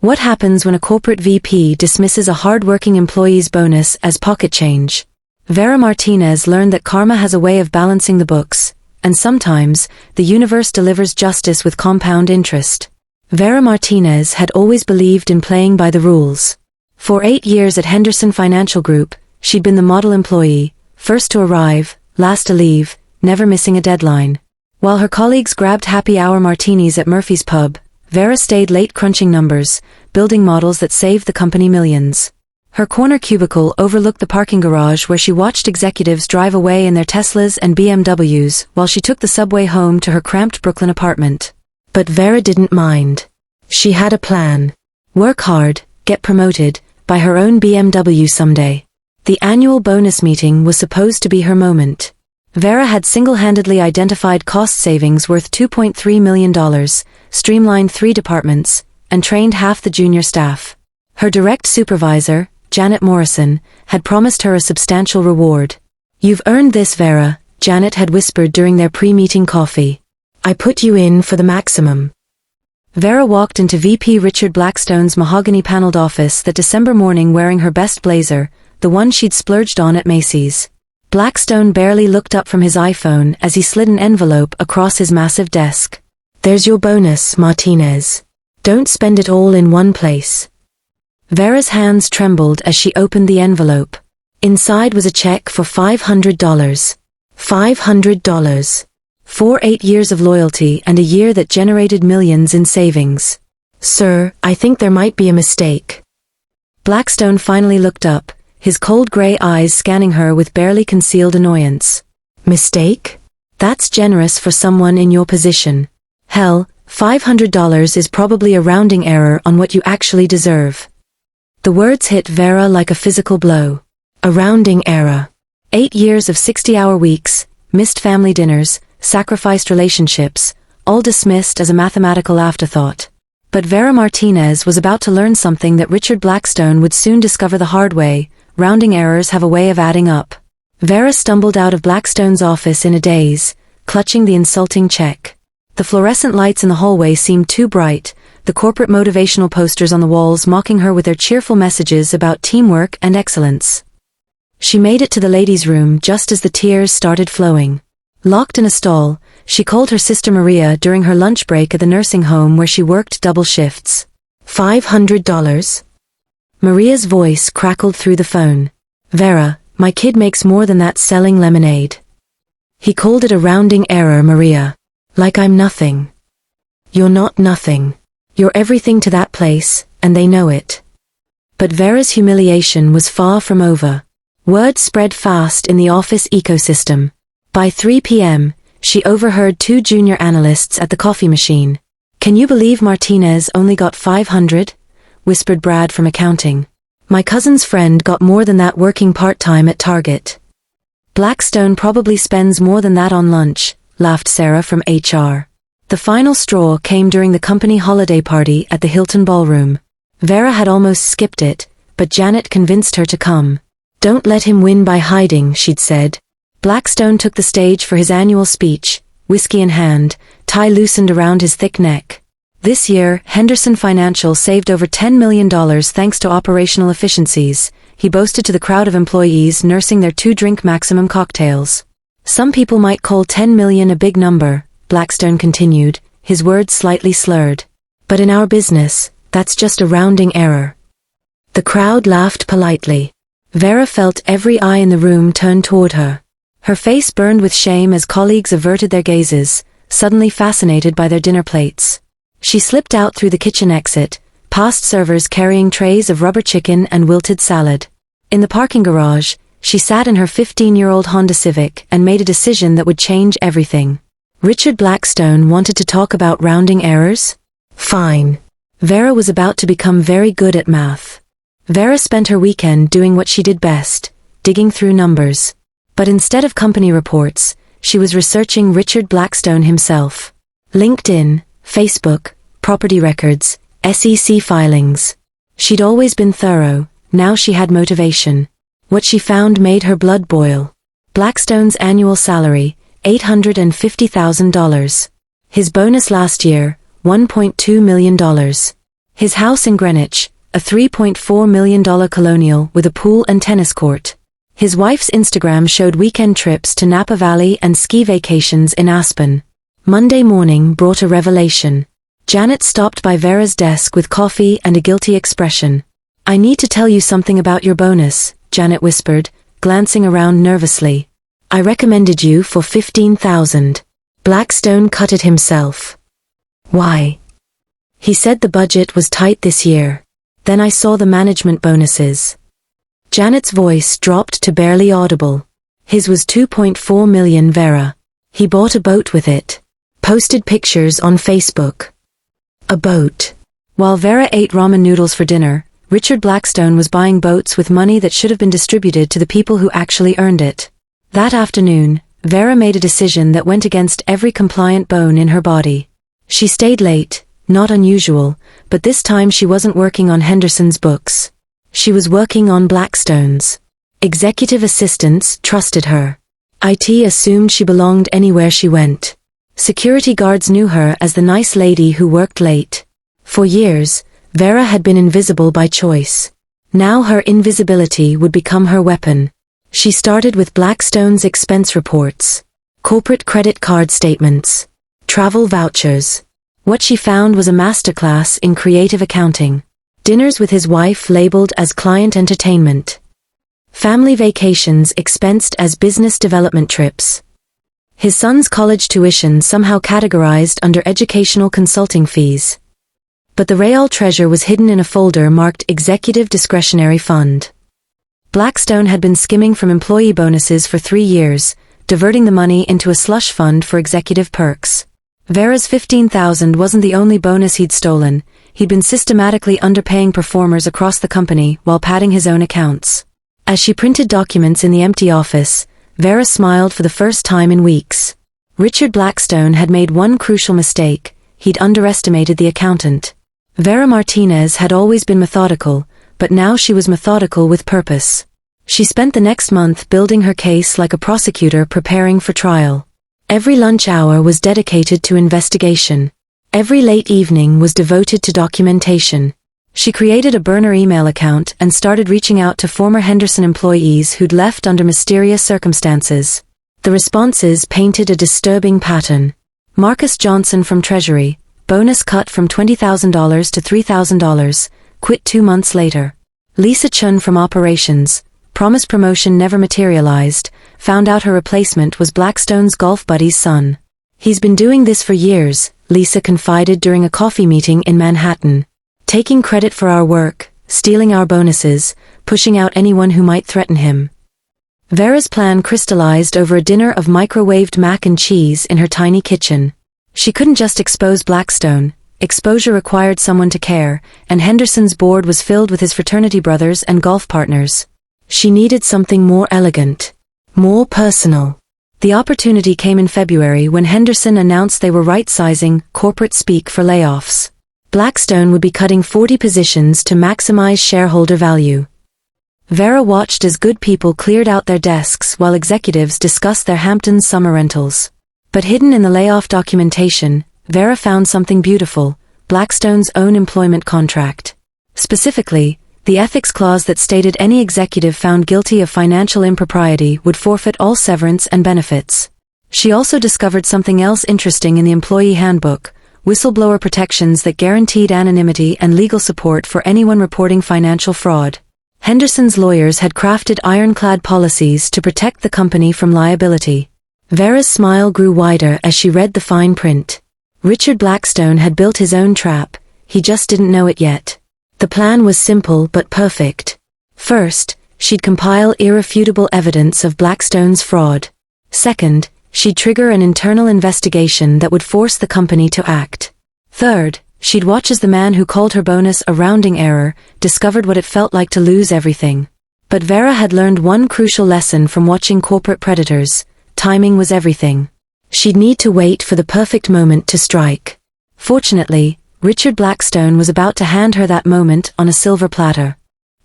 What happens when a corporate VP dismisses a hard-working employee's bonus as pocket change? Vera Martinez learned that karma has a way of balancing the books, and sometimes, the universe delivers justice with compound interest. Vera Martinez had always believed in playing by the rules. For 8 years at Henderson Financial Group, she'd been the model employee, first to arrive, last to leave, never missing a deadline. While her colleagues grabbed happy hour martinis at Murphy's Pub, Vera stayed late crunching numbers, building models that saved the company millions. Her corner cubicle overlooked the parking garage where she watched executives drive away in their Teslas and BMWs while she took the subway home to her cramped Brooklyn apartment. But Vera didn't mind. She had a plan. Work hard, get promoted, buy her own BMW someday. The annual bonus meeting was supposed to be her moment. Vera had single-handedly identified cost savings worth $2.3 million, streamlined 3 departments, and trained half the junior staff. Her direct supervisor, Janet Morrison, had promised her a substantial reward. "You've earned this, Vera," Janet had whispered during their pre-meeting coffee. "I put you in for the maximum." Vera walked into VP Richard Blackstone's mahogany-paneled office that December morning wearing her best blazer, the one she'd splurged on at Macy's. Blackstone barely looked up from his iPhone as he slid an envelope across his massive desk. "There's your bonus, Martinez. Don't spend it all in one place." Vera's hands trembled as she opened the envelope. Inside was a check for $500. $500. For 8 years of loyalty and a year that generated millions in savings. "Sir, I think there might be a mistake." Blackstone finally looked up, his cold gray eyes scanning her with barely concealed annoyance. "Mistake? That's generous for someone in your position. Hell, $500 is probably a rounding error on what you actually deserve." The words hit Vera like a physical blow. A rounding error. 8 years of 60-hour weeks, missed family dinners, sacrificed relationships, all dismissed as a mathematical afterthought. But Vera Martinez was about to learn something that Richard Blackstone would soon discover the hard way: rounding errors have a way of adding up. Vera stumbled out of Blackstone's office in a daze, clutching the insulting check. The fluorescent lights in the hallway seemed too bright, the corporate motivational posters on the walls mocking her with their cheerful messages about teamwork and excellence. She made it to the ladies' room just as the tears started flowing. Locked in a stall, she called her sister Maria during her lunch break at the nursing home where she worked double shifts. $500? Maria's voice crackled through the phone. "Vera, my kid makes more than that selling lemonade." He called it a rounding error, Maria. "Like I'm nothing." "You're not nothing. You're everything to that place, and they know it." But Vera's humiliation was far from over. Word spread fast in the office ecosystem. By 3 p.m., she overheard 2 junior analysts at the coffee machine. "Can you believe Martinez only got $500? Whispered Brad from accounting. "My cousin's friend got more than that working part-time at Target." "Blackstone probably spends more than that on lunch," laughed Sarah from HR. The final straw came during the company holiday party at the Hilton Ballroom. Vera had almost skipped it, but Janet convinced her to come. "Don't let him win by hiding," she'd said. Blackstone took the stage for his annual speech, whiskey in hand, tie loosened around his thick neck. This year, Henderson Financial saved over $10 million thanks to operational efficiencies, he boasted to the crowd of employees nursing their 2-drink maximum cocktails. "Some people might call 10 million a big number," Blackstone continued, his words slightly slurred. "But in our business, that's just a rounding error." The crowd laughed politely. Vera felt every eye in the room turn toward her. Her face burned with shame as colleagues averted their gazes, suddenly fascinated by their dinner plates. She slipped out through the kitchen exit, past servers carrying trays of rubber chicken and wilted salad. In the parking garage, she sat in her 15-year-old Honda Civic and made a decision that would change everything. Richard Blackstone wanted to talk about rounding errors? Fine. Vera was about to become very good at math. Vera spent her weekend doing what she did best, digging through numbers. But instead of company reports, she was researching Richard Blackstone himself. LinkedIn, Facebook, property records, SEC filings. She'd always been thorough, now she had motivation. What she found made her blood boil. Blackstone's annual salary, $850,000. His bonus last year, $1.2 million. His house in Greenwich, a $3.4 million colonial with a pool and tennis court. His wife's Instagram showed weekend trips to Napa Valley and ski vacations in Aspen. Monday morning brought a revelation. Janet stopped by Vera's desk with coffee and a guilty expression. "I need to tell you something about your bonus," Janet whispered, glancing around nervously. "I recommended you for $15,000. Blackstone cut it himself." "Why?" "He said the budget was tight this year. Then I saw the management bonuses." Janet's voice dropped to barely audible. "His was $2.4 million, Vera. He bought a boat with it. Posted pictures on Facebook." A boat. While Vera ate ramen noodles for dinner, Richard Blackstone was buying boats with money that should have been distributed to the people who actually earned it. That afternoon, Vera made a decision that went against every compliant bone in her body. She stayed late, not unusual, but this time she wasn't working on Henderson's books. She was working on Blackstone's. Executive assistants trusted her. IT assumed she belonged anywhere she went. Security guards knew her as the nice lady who worked late. For years, Vera had been invisible by choice. Now her invisibility would become her weapon. She started with Blackstone's expense reports, corporate credit card statements, travel vouchers. What she found was a masterclass in creative accounting. Dinners with his wife labeled as client entertainment. Family vacations expensed as business development trips. His son's college tuition somehow categorized under educational consulting fees. But the real treasure was hidden in a folder marked Executive Discretionary Fund. Blackstone had been skimming from employee bonuses for 3 years, diverting the money into a slush fund for executive perks. Vera's $15,000 wasn't the only bonus he'd stolen. He'd been systematically underpaying performers across the company while padding his own accounts. As she printed documents in the empty office, Vera smiled for the first time in weeks. Richard Blackstone had made one crucial mistake. He'd underestimated the accountant. Vera Martinez had always been methodical, but now she was methodical with purpose. She spent the next month building her case like a prosecutor preparing for trial. Every lunch hour was dedicated to investigation. Every late evening was devoted to documentation. She created a burner email account and started reaching out to former Henderson employees who'd left under mysterious circumstances. The responses painted a disturbing pattern. Marcus Johnson from Treasury, bonus cut from $20,000 to $3,000, quit 2 months later. Lisa Chun from Operations, promised promotion never materialized, found out her replacement was Blackstone's golf buddy's son. "He's been doing this for years," Lisa confided during a coffee meeting in Manhattan. "Taking credit for our work, stealing our bonuses, pushing out anyone who might threaten him." Vera's plan crystallized over a dinner of microwaved mac and cheese in her tiny kitchen. She couldn't just expose Blackstone. Exposure required someone to care, and Henderson's board was filled with his fraternity brothers and golf partners. She needed something more elegant, more personal. The opportunity came in February when Henderson announced they were right-sizing corporate speak for layoffs. Blackstone would be cutting 40 positions to maximize shareholder value. Vera watched as good people cleared out their desks while executives discussed their Hamptons summer rentals. But hidden in the layoff documentation, Vera found something beautiful, Blackstone's own employment contract. Specifically, the ethics clause that stated any executive found guilty of financial impropriety would forfeit all severance and benefits. She also discovered something else interesting in the employee handbook, whistleblower protections that guaranteed anonymity and legal support for anyone reporting financial fraud. Henderson's lawyers had crafted ironclad policies to protect the company from liability. Vera's smile grew wider as she read the fine print. Richard Blackstone had built his own trap, he just didn't know it yet. The plan was simple but perfect. First, she'd compile irrefutable evidence of Blackstone's fraud. Second, she'd trigger an internal investigation that would force the company to act. Third, she'd watch as the man who called her bonus a rounding error discovered what it felt like to lose everything. But Vera had learned one crucial lesson from watching corporate predators: timing was everything. She'd need to wait for the perfect moment to strike. Fortunately, Richard Blackstone was about to hand her that moment on a silver platter.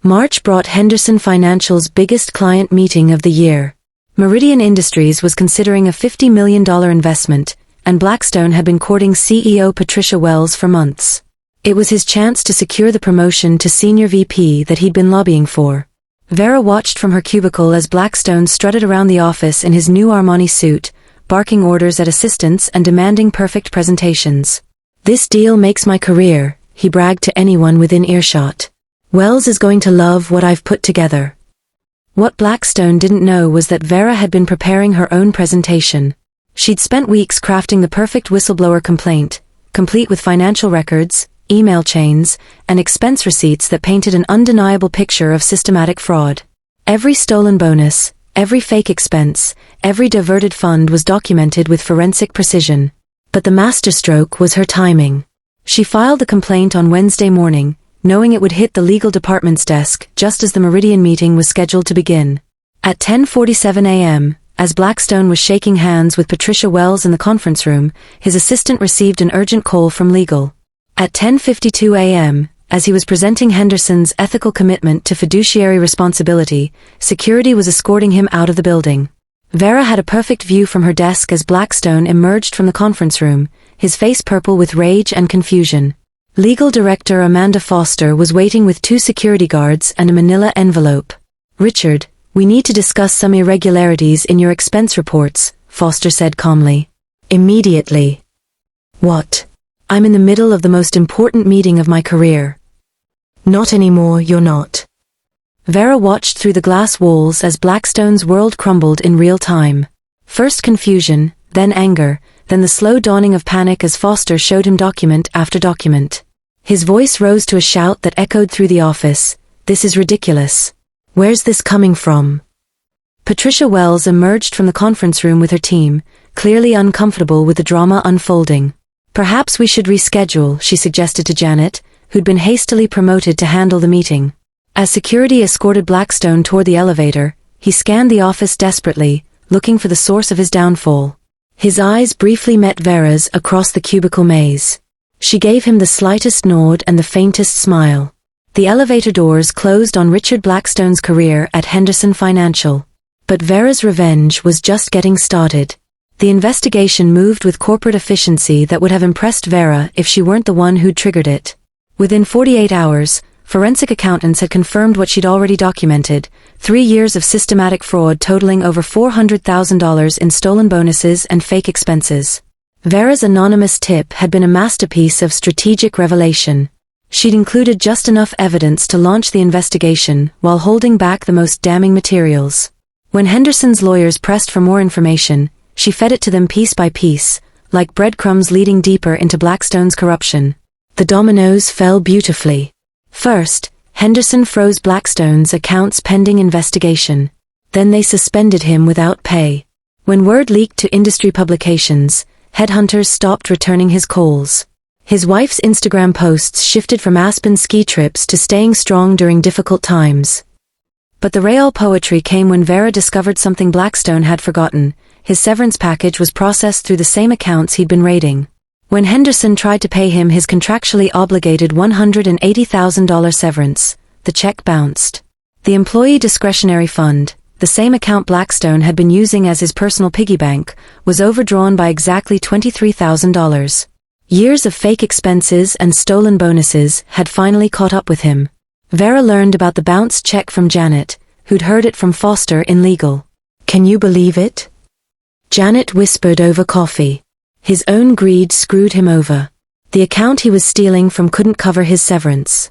March brought Henderson Financial's biggest client meeting of the year. Meridian Industries was considering a $50 million investment, and Blackstone had been courting CEO Patricia Wells for months. It was his chance to secure the promotion to senior VP that he'd been lobbying for. Vera watched from her cubicle as Blackstone strutted around the office in his new Armani suit, barking orders at assistants and demanding perfect presentations. "This deal makes my career," he bragged to anyone within earshot. "Wells is going to love what I've put together." What Blackstone didn't know was that Vera had been preparing her own presentation. She'd spent weeks crafting the perfect whistleblower complaint, complete with financial records, email chains, and expense receipts that painted an undeniable picture of systematic fraud. Every stolen bonus, every fake expense, every diverted fund was documented with forensic precision. But the masterstroke was her timing. She filed the complaint on Wednesday morning, knowing it would hit the legal department's desk just as the Meridian meeting was scheduled to begin. At 10:47 a.m., as Blackstone was shaking hands with Patricia Wells in the conference room, his assistant received an urgent call from legal. At 10:52 a.m., as he was presenting Henderson's ethical commitment to fiduciary responsibility, security was escorting him out of the building. Vera had a perfect view from her desk as Blackstone emerged from the conference room, his face purple with rage and confusion. Legal Director Amanda Foster was waiting with 2 security guards and a manila envelope. "Richard, we need to discuss some irregularities in your expense reports," Foster said calmly. "Immediately." "What? I'm in the middle of the most important meeting of my career." "Not anymore, you're not." Vera watched through the glass walls as Blackstone's world crumbled in real time. First confusion, then anger, then the slow dawning of panic as Foster showed him document after document. His voice rose to a shout that echoed through the office. "This is ridiculous. Where's this coming from?" Patricia Wells emerged from the conference room with her team, clearly uncomfortable with the drama unfolding. "Perhaps we should reschedule," she suggested to Janet, who'd been hastily promoted to handle the meeting. As security escorted Blackstone toward the elevator, he scanned the office desperately, looking for the source of his downfall. His eyes briefly met Vera's across the cubicle maze. She gave him the slightest nod and the faintest smile. The elevator doors closed on Richard Blackstone's career at Henderson Financial. But Vera's revenge was just getting started. The investigation moved with corporate efficiency that would have impressed Vera if she weren't the one who'd triggered it. Within 48 hours, forensic accountants had confirmed what she'd already documented: 3 years of systematic fraud totaling over $400,000 in stolen bonuses and fake expenses. Vera's anonymous tip had been a masterpiece of strategic revelation. She'd included just enough evidence to launch the investigation while holding back the most damning materials. When Henderson's lawyers pressed for more information, she fed it to them piece by piece, like breadcrumbs leading deeper into Blackstone's corruption. The dominoes fell beautifully. First, Henderson froze Blackstone's accounts pending investigation. Then they suspended him without pay. When word leaked to industry publications, headhunters stopped returning his calls. His wife's Instagram posts shifted from Aspen ski trips to staying strong during difficult times. But the real poetry came when Vera discovered something Blackstone had forgotten. His severance package was processed through the same accounts he'd been raiding. When Henderson tried to pay him his contractually obligated $180,000 severance, the check bounced. The Employee Discretionary Fund, the same account Blackstone had been using as his personal piggy bank, was overdrawn by exactly $23,000. Years of fake expenses and stolen bonuses had finally caught up with him. Vera learned about the bounced check from Janet, who'd heard it from Foster in legal. "Can you believe it?" Janet whispered over coffee. His own greed screwed him over. The account he was stealing from couldn't cover his severance.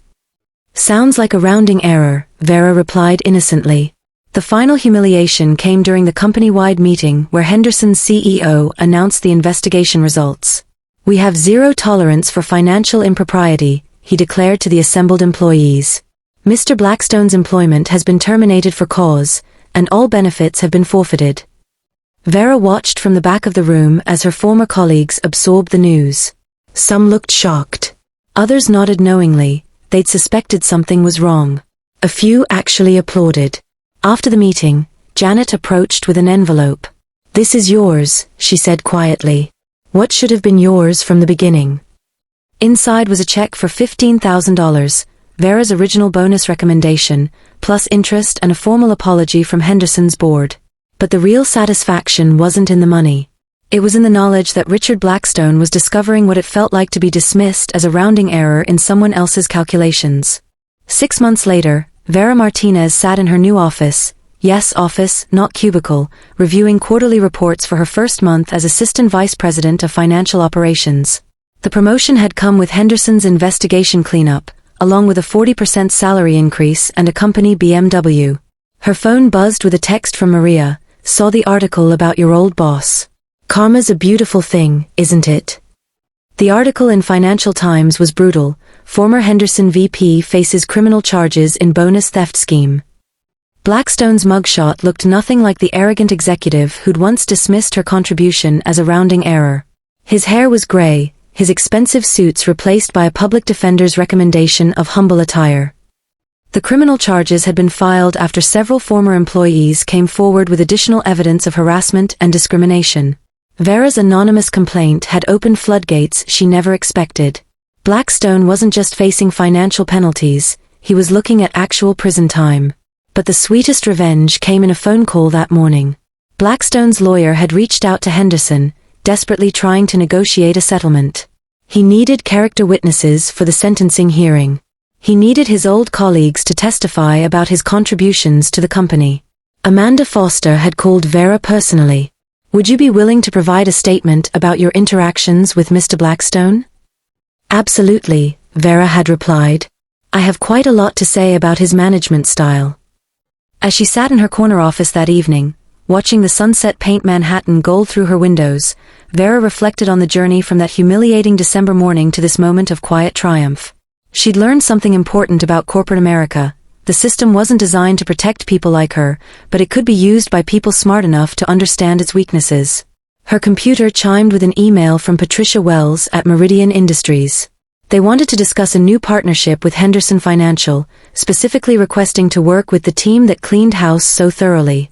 "Sounds like a rounding error," Vera replied innocently. The final humiliation came during the company-wide meeting where Henderson's CEO announced the investigation results. "We have zero tolerance for financial impropriety," he declared to the assembled employees. "Mr. Blackstone's employment has been terminated for cause, and all benefits have been forfeited." Vera watched from the back of the room as her former colleagues absorbed the news. Some looked shocked. Others nodded knowingly. They'd suspected something was wrong. A few actually applauded. After the meeting, Janet approached with an envelope. "This is yours," she said quietly. "What should have been yours from the beginning?" Inside was a check for $15,000, Vera's original bonus recommendation, plus interest and a formal apology from Henderson's board. But the real satisfaction wasn't in the money. It was in the knowledge that Richard Blackstone was discovering what it felt like to be dismissed as a rounding error in someone else's calculations. 6 months later, Vera Martinez sat in her new office, yes, office, not cubicle, reviewing quarterly reports for her first month as Assistant Vice President of Financial Operations. The promotion had come with Henderson's investigation cleanup, along with a 40% salary increase and a company BMW. Her phone buzzed with a text from Maria, "Saw the article about your old boss. Karma's a beautiful thing, isn't it?" The article in Financial Times was brutal. Former Henderson VP faces criminal charges in bonus theft scheme. Blackstone's mugshot looked nothing like the arrogant executive who'd once dismissed her contribution as a rounding error. His hair was gray, his expensive suits replaced by a public defender's recommendation of humble attire. The criminal charges had been filed after several former employees came forward with additional evidence of harassment and discrimination. Vera's anonymous complaint had opened floodgates she never expected. Blackstone wasn't just facing financial penalties, he was looking at actual prison time. But the sweetest revenge came in a phone call that morning. Blackstone's lawyer had reached out to Henderson, desperately trying to negotiate a settlement. He needed character witnesses for the sentencing hearing. He needed his old colleagues to testify about his contributions to the company. Amanda Foster had called Vera personally. "Would you be willing to provide a statement about your interactions with Mr. Blackstone?" "Absolutely," Vera had replied. "I have quite a lot to say about his management style." As she sat in her corner office that evening, watching the sunset paint Manhattan gold through her windows, Vera reflected on the journey from that humiliating December morning to this moment of quiet triumph. She'd learned something important about corporate America. The system wasn't designed to protect people like her, but it could be used by people smart enough to understand its weaknesses. Her computer chimed with an email from Patricia Wells at Meridian Industries. They wanted to discuss a new partnership with Henderson Financial, specifically requesting to work with the team that cleaned house so thoroughly.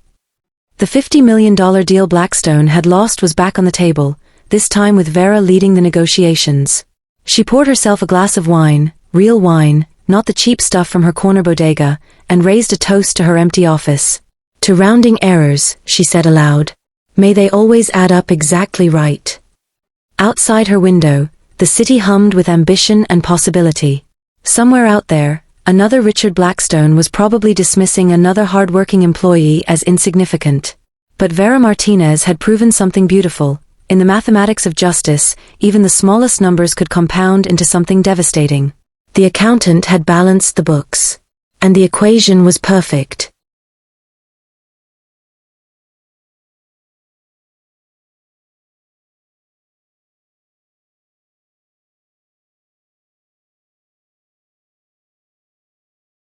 The $50 million deal Blackstone had lost was back on the table, this time with Vera leading the negotiations. She poured herself a glass of wine, real wine, not the cheap stuff from her corner bodega, and raised a toast to her empty office. "To rounding errors," she said aloud. "May they always add up exactly right." Outside her window, the city hummed with ambition and possibility. Somewhere out there, another Richard Blackstone was probably dismissing another hard-working employee as insignificant. But Vera Martinez had proven something beautiful. In the mathematics of justice, even the smallest numbers could compound into something devastating. The accountant had balanced the books. And the equation was perfect.